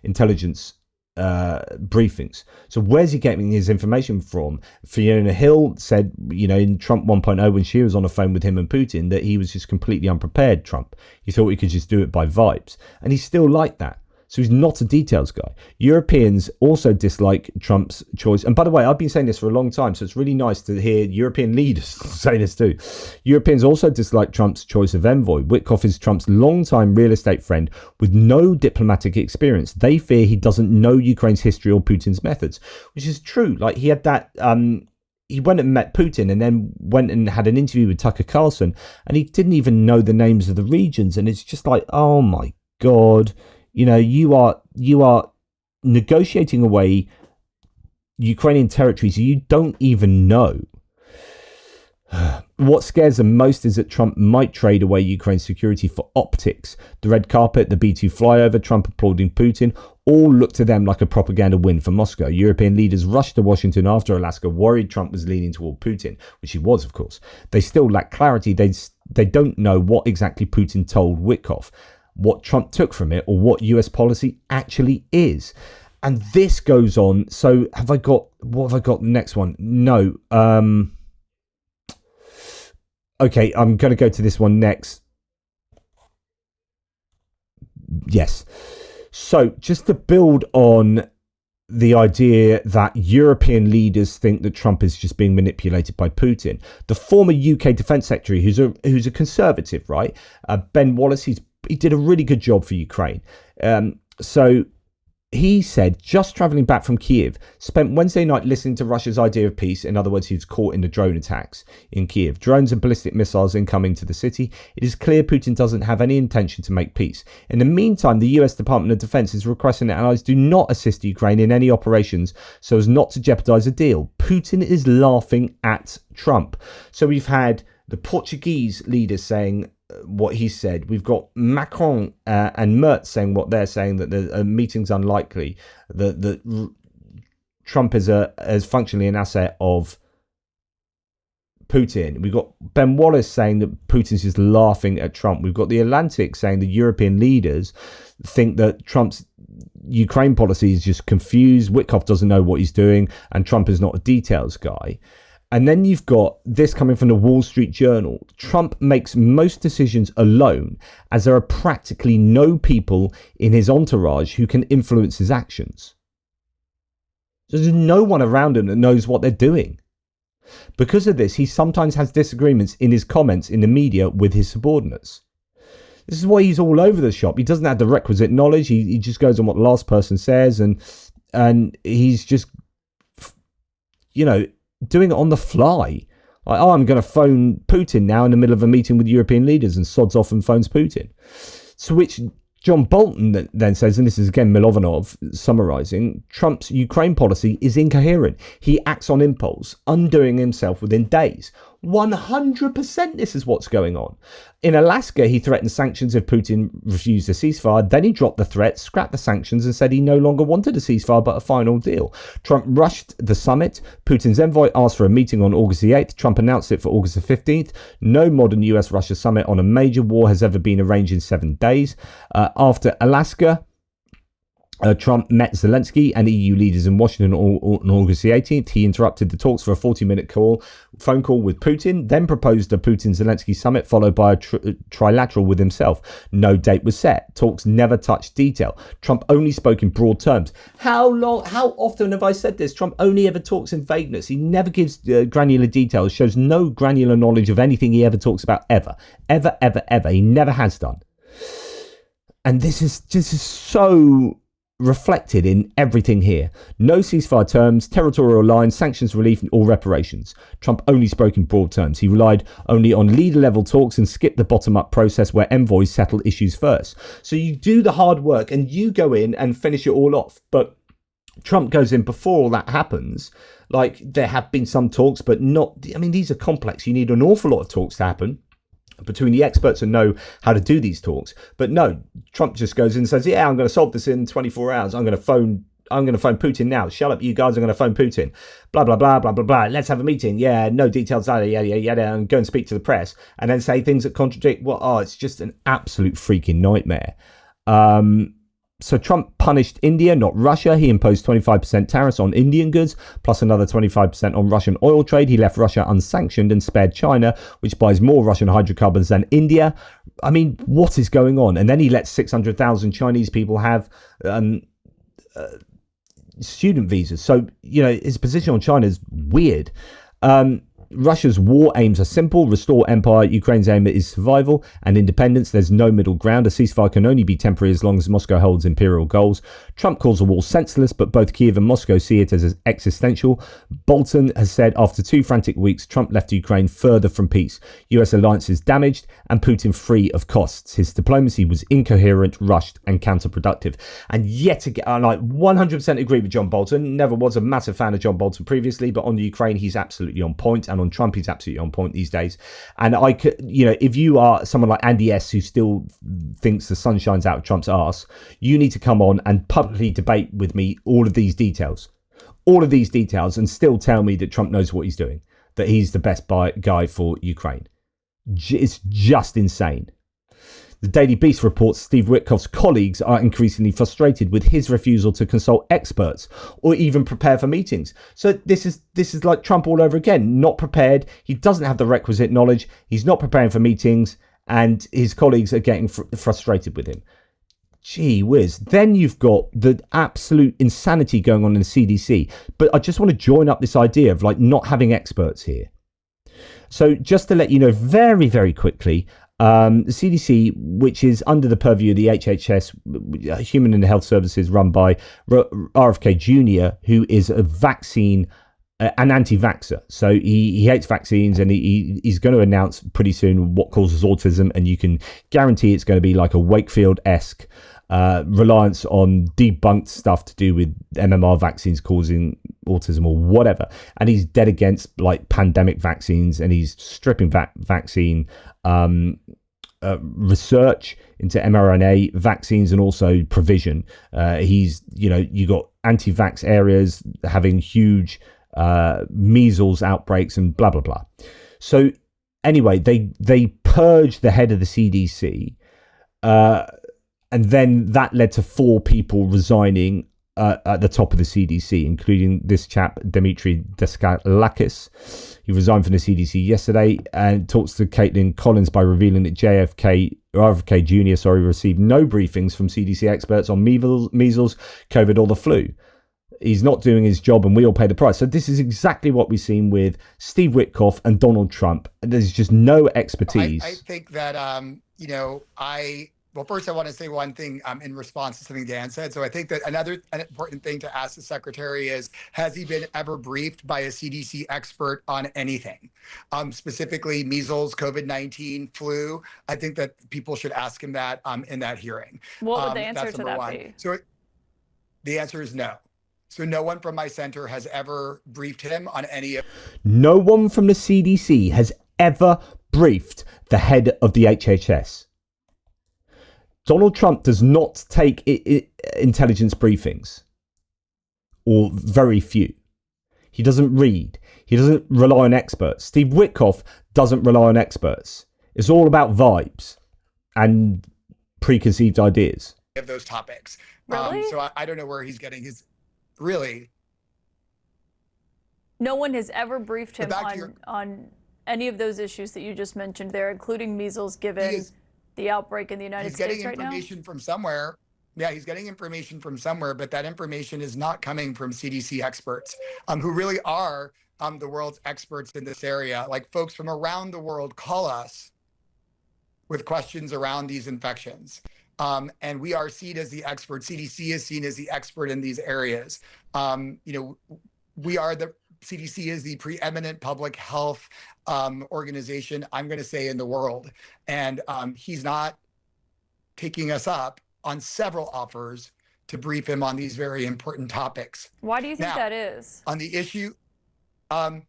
intelligence briefings. So where's he getting his information from? Fiona Hill said, in Trump 1.0, when she was on the phone with him and Putin, that he was just completely unprepared, Trump. He thought he could just do it by vibes. And he's still like that. So he's not a details guy. Europeans also dislike Trump's choice. And by the way, I've been saying this for a long time, so it's really nice to hear European leaders say this too. Europeans also dislike Trump's choice of envoy. Witkoff is Trump's longtime real estate friend with no diplomatic experience. They fear he doesn't know Ukraine's history or Putin's methods, which is true. Like he had that... he went and met Putin and then went and had an interview with Tucker Carlson, and he didn't even know the names of the regions. And it's just like, oh my God, you know, you are negotiating away Ukrainian territories you don't even know. What scares them most is that Trump might trade away Ukraine's security for optics. The red carpet, the B-2 flyover, Trump applauding Putin, all look to them like a propaganda win for Moscow. European leaders rushed to Washington after Alaska, worried Trump was leaning toward Putin, which he was, of course. They still lack clarity. They don't know what exactly Putin told Witkoff, what Trump took from it, or what US policy actually is. And this goes on. So what have I got next one? No. Okay, I'm going to go to this one next. Yes. So just to build on the idea that European leaders think that Trump is just being manipulated by Putin, the former UK Defence Secretary, who's a conservative, right? Ben Wallace, he did a really good job for Ukraine. So he said, just travelling back from Kyiv, spent Wednesday night listening to Russia's idea of peace. In other words, he was caught in the drone attacks in Kyiv. Drones and ballistic missiles incoming to the city. It is clear Putin doesn't have any intention to make peace. In the meantime, the US Department of Defense is requesting that allies do not assist Ukraine in any operations so as not to jeopardize a deal. Putin is laughing at Trump. So we've had the Portuguese leaders saying what he said. We've got Macron and Merz saying what they're saying, that the meeting's unlikely, that Trump is functionally an asset of Putin. We've got Ben Wallace saying that Putin's just laughing at Trump. We've got the Atlantic saying the European leaders think that Trump's Ukraine policy is just confused. Witkoff doesn't know what he's doing, and Trump is not a details guy. And then you've got this coming from the Wall Street Journal. Trump makes most decisions alone, as there are practically no people in his entourage who can influence his actions. So there's no one around him that knows what they're doing. Because of this, he sometimes has disagreements in his comments in the media with his subordinates. This is why he's all over the shop. He doesn't have the requisite knowledge. He just goes on what the last person says, and he's just, doing it on the fly. Like, oh, I'm going to phone Putin now in the middle of a meeting with European leaders, and sods off and phones Putin. So which John Bolton then says, and this is again Milovanov summarizing, Trump's Ukraine policy is incoherent. He acts on impulse, undoing himself within days. 100% this is what's going on. In Alaska, he threatened sanctions if Putin refused a ceasefire. Then he dropped the threat, scrapped the sanctions, and said he no longer wanted a ceasefire but a final deal. Trump rushed the summit. Putin's envoy asked for a meeting on August the 8th. Trump announced it for August the 15th. No modern US-Russia summit on a major war has ever been arranged in 7 days. After Alaska, Trump met Zelensky and EU leaders in Washington on August the 18th. He interrupted the talks for a 40-minute phone call with Putin, then proposed a Putin-Zelensky summit followed by a trilateral with himself. No date was set. Talks never touched detail. Trump only spoke in broad terms. How often have I said this? Trump only ever talks in vagueness. He never gives granular details, shows no granular knowledge of anything he ever talks about ever. Ever. He never has done. And this is so reflected in everything here. No ceasefire terms, territorial lines, sanctions relief, or reparations. Trump only spoke in broad terms. He relied only on leader-level talks and skipped the bottom-up process where envoys settle issues first. So you do the hard work and you go in and finish it all off. But Trump goes in before all that happens. Like, there have been some talks, but not... I mean, these are complex. You need an awful lot of talks to happen between the experts who know how to do these talks. But no, Trump just goes in and says, yeah, I'm going to solve this in 24 hours. I'm going to phone Putin now. Shut up, you guys. I'm going to phone Putin. Blah, blah, blah, blah, blah, blah. Let's have a meeting. Yeah, no details. Yada, and go and speak to the press and then say things that contradict. It's just an absolute freaking nightmare. So Trump punished India, not Russia. He imposed 25% tariffs on Indian goods, plus another 25% on Russian oil trade. He left Russia unsanctioned and spared China, which buys more Russian hydrocarbons than India. I mean, what is going on? And then he lets 600,000 Chinese people have student visas. So, his position on China is weird. Russia's war aims are simple: restore empire. Ukraine's aim is survival and independence. There's no middle ground. A ceasefire can only be temporary as long as Moscow holds imperial goals. Trump calls the war senseless, but both Kyiv and Moscow see it as existential. Bolton has said after 2 frantic weeks, Trump left Ukraine further from peace. US alliance is damaged and Putin free of costs. His diplomacy was incoherent, rushed and counterproductive. And yet again, I 100% agree with John Bolton. Never was a massive fan of John Bolton previously, but on Ukraine, he's absolutely on point. And on Trump, he's absolutely on point these days. And I could, if you are someone like Andy S, who still thinks the sun shines out of Trump's arse, you need to come on and publicly debate with me all of these details, and still tell me that Trump knows what he's doing, that he's the best guy for Ukraine. It's just insane. The Daily Beast reports Steve Witkoff's colleagues are increasingly frustrated with his refusal to consult experts or even prepare for meetings. So this is like Trump all over again, not prepared. He doesn't have the requisite knowledge. He's not preparing for meetings, and his colleagues are getting frustrated with him. Gee whiz. Then you've got the absolute insanity going on in the CDC. But I just want to join up this idea of not having experts here. So just to let you know very, very quickly, the CDC, which is under the purview of the HHS, Human and Health Services, run by RFK Jr., who is a vaccine, an anti-vaxxer. So he hates vaccines, and he's going to announce pretty soon what causes autism, and you can guarantee it's going to be like a Wakefield-esque reliance on debunked stuff to do with MMR vaccines causing autism or whatever. And he's dead against pandemic vaccines, and he's stripping vaccine research into mRNA vaccines and also provision. He's, you got anti-vax areas having huge measles outbreaks and blah, blah, blah. So anyway, they purged the head of the CDC, and then that led to 4 people resigning at the top of the CDC, including this chap, Dimitri Daskalakis. He resigned from the CDC yesterday, and talks to Caitlin Collins by revealing that RFK Jr. received no briefings from CDC experts on measles, COVID or the flu. He's not doing his job, and we all pay the price. So this is exactly what we've seen with Steve Witkoff and Donald Trump. There's just no expertise. I think that, well, first I want to say one thing in response to something Dan said. So I think that an important thing to ask the secretary is, has he been ever briefed by a CDC expert on anything? Specifically measles, COVID-19, flu. I think that people should ask him that in that hearing. What would the answer to that be? So the answer is no. So no one from my center has ever briefed him on any of... No one from the CDC has ever briefed the head of the HHS. Donald Trump does not take intelligence briefings, or very few. He doesn't read. He doesn't rely on experts. Steve Witkoff doesn't rely on experts. It's all about vibes and preconceived ideas. Of those topics. Really? So I don't know where he's getting his... Really? No one has ever briefed him on any of those issues that you just mentioned there, including measles, given the outbreak in the United States right now? He's getting information from somewhere. Yeah, he's getting information from somewhere, but that information is not coming from CDC experts, who really are the world's experts in this area. Like, folks from around the world call us with questions around these infections. And we are seen as the expert. CDC is seen as the expert in these areas. CDC is the preeminent public health organization, I'm going to say, in the world. And he's not taking us up on several offers to brief him on these very important topics. Why do you think that is? On the issue, I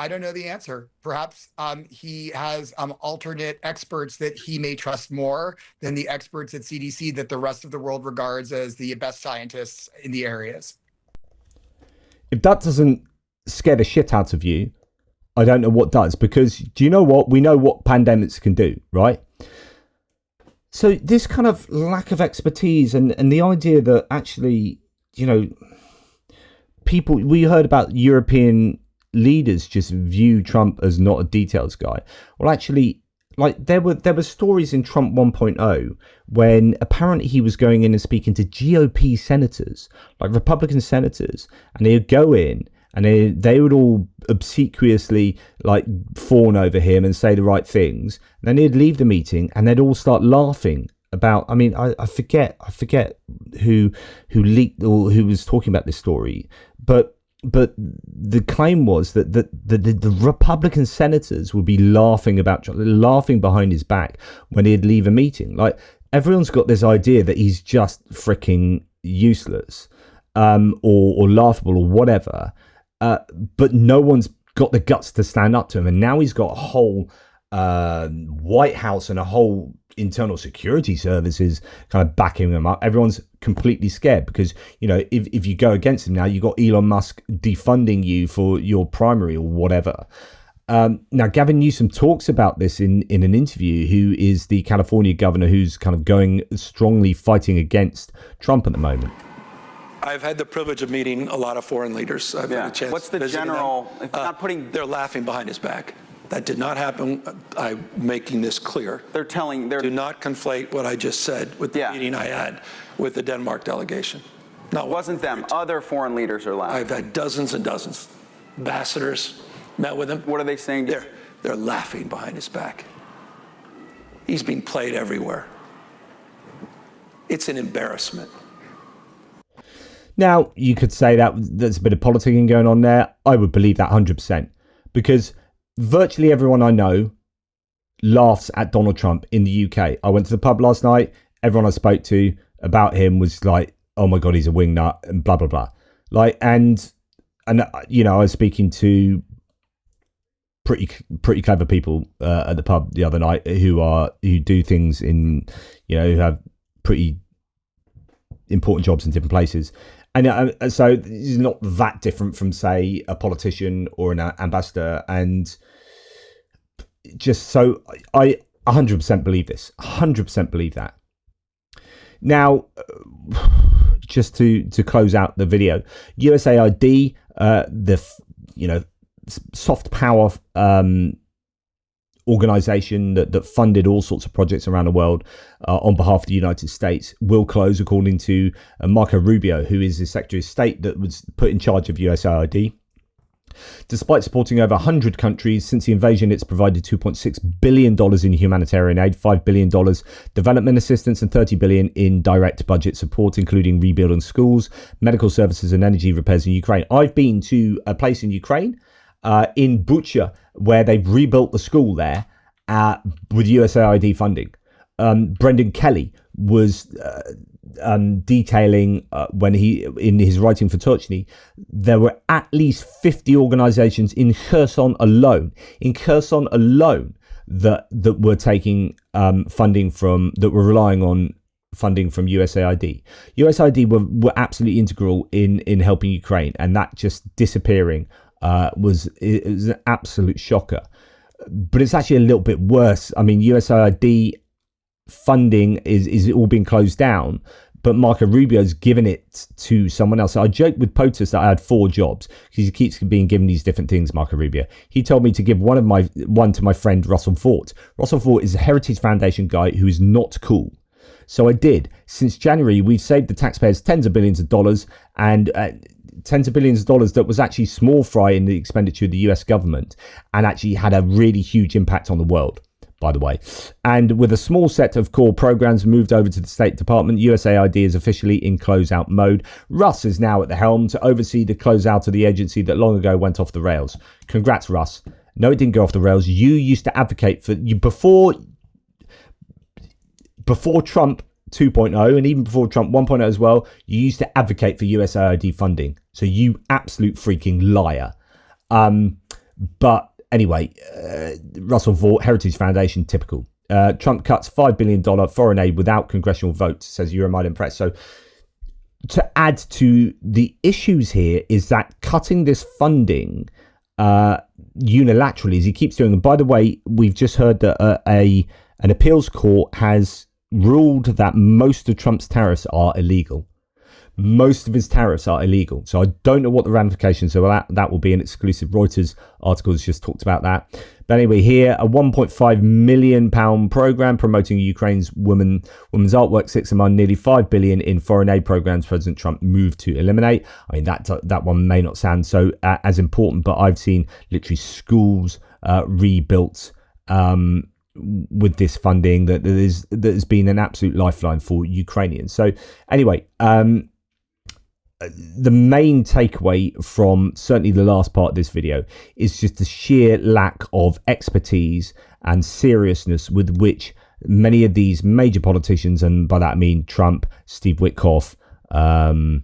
don't know the answer. Perhaps he has alternate experts that he may trust more than the experts at CDC that the rest of the world regards as the best scientists in the areas. If that doesn't scare the shit out of you, I don't know what does, because do you know what? We know what pandemics can do, right? So this kind of lack of expertise and the idea that actually, we heard about European leaders just view Trump as not a details guy. Well, actually, Like there were stories in Trump 1.0 when apparently he was going in and speaking to GOP senators, like Republican senators, and they would go in and they would all obsequiously like fawn over him and say the right things. And then he'd leave the meeting and they'd all start laughing about. I mean, I forget who leaked or who was talking about this story, but the claim was that the Republican senators would be laughing behind his back when he'd leave a meeting. Like, everyone's got this idea that he's just freaking useless, or laughable or whatever. But no one's got the guts to stand up to him. And now he's got a whole White House and a whole internal security services kind of backing him up. Everyone's completely scared because, you know, if you go against him now, you've got Elon Musk defunding you for your primary or whatever. Now, Gavin Newsom talks about this in an interview, who is the California governor who's kind of going strongly fighting against Trump at the moment. I've had the privilege of meeting a lot of foreign leaders. I've had a chance. What's the general? If not putting, they're laughing behind his back. That did not happen. I'm making this clear. They're do not conflate what I just said with the meeting I had with the Denmark delegation. No, it wasn't them. Other foreign leaders are laughing. I've had dozens and dozens. Ambassadors met with him. What are they saying? They're laughing behind his back. He's being played everywhere. It's an embarrassment. Now, you could say that there's a bit of politicking going on there. I would believe that 100%, because virtually everyone I know laughs at Donald Trump in the UK. I went to the pub last night. Everyone I spoke to about him was like, "Oh my God, he's a wingnut," and blah blah blah. Like, and you know, I was speaking to pretty clever people at the pub the other night who do things in, you know, who have pretty important jobs in different places. And so it's not that different from, say, a politician or an ambassador. And just so I 100% believe this. 100% believe that. Now, just to close out the video, USAID, the soft power organization that funded all sorts of projects around the world on behalf of the United States, will close, according to Marco Rubio, who is the Secretary of State that was put in charge of USAID. Despite supporting over 100 countries since the invasion, it's provided $2.6 billion in humanitarian aid, $5 billion development assistance, and $30 billion in direct budget support, including rebuilding schools, medical services, and energy repairs in Ukraine. I've been to a place in Ukraine, in Bucha, where they've rebuilt the school there with USAID funding. Brendan Kelly was detailing when in his writing for Turchny, there were at least 50 organizations in Kherson alone that were taking funding from, that were relying on funding from USAID. USAID were absolutely integral in helping Ukraine, and that just disappearing was an absolute shocker. But it's actually a little bit worse. I mean, USAID funding is all being closed down, but Marco Rubio's given it to someone else. So I joked with POTUS that I had 4 jobs, because he keeps being given these different things, Marco Rubio. He told me to give one to my friend Russell Vought. Russell Vought is a Heritage Foundation guy who is not cool. So I did. Since January, we've saved the taxpayers tens of billions of dollars, and tens of billions of dollars that was actually small fry in the expenditure of the US government, and actually had a really huge impact on the world, by the way. And with a small set of core programs moved over to the State Department, USAID is officially in closeout mode. Russ is now at the helm to oversee the closeout of the agency that long ago went off the rails. Congrats, Russ. No, it didn't go off the rails. You used to advocate for, before Trump 2.0, and even before Trump 1.0 as well, you used to advocate for USAID funding. So you absolute freaking liar. But anyway, Russell Vought, Heritage Foundation, typical. Trump cuts $5 billion foreign aid without congressional votes, says Euromaidan Press. So to add to the issues here is that cutting this funding unilaterally, as he keeps doing. And by the way, we've just heard that an appeals court has ruled that most of Trump's tariffs are illegal. Most of his tariffs are illegal. So I don't know what the ramifications are. That will be an exclusive Reuters article has just talked about that. But anyway, here, a £1.5 million programme promoting Ukraine's women's artwork sits among nearly $5 billion in foreign aid programmes President Trump moved to eliminate. I mean, that one may not sound so as important, but I've seen literally schools rebuilt with this funding that has been an absolute lifeline for Ukrainians. So anyway, the main takeaway from certainly the last part of this video is just the sheer lack of expertise and seriousness with which many of these major politicians, and by that I mean Trump, Steve Witkoff, and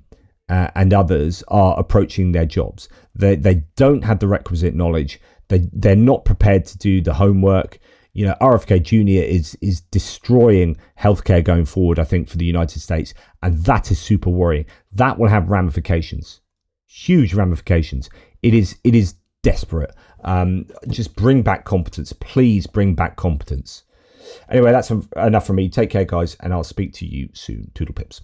others, are approaching their jobs. They don't have the requisite knowledge. They're not prepared to do the homework. You know, RFK Jr. is destroying healthcare going forward, I think, for the United States. And that is super worrying. That will have ramifications, huge ramifications. It is desperate. Just bring back competence. Please bring back competence. Anyway, that's enough from me. Take care, guys, and I'll speak to you soon. Toodle pips.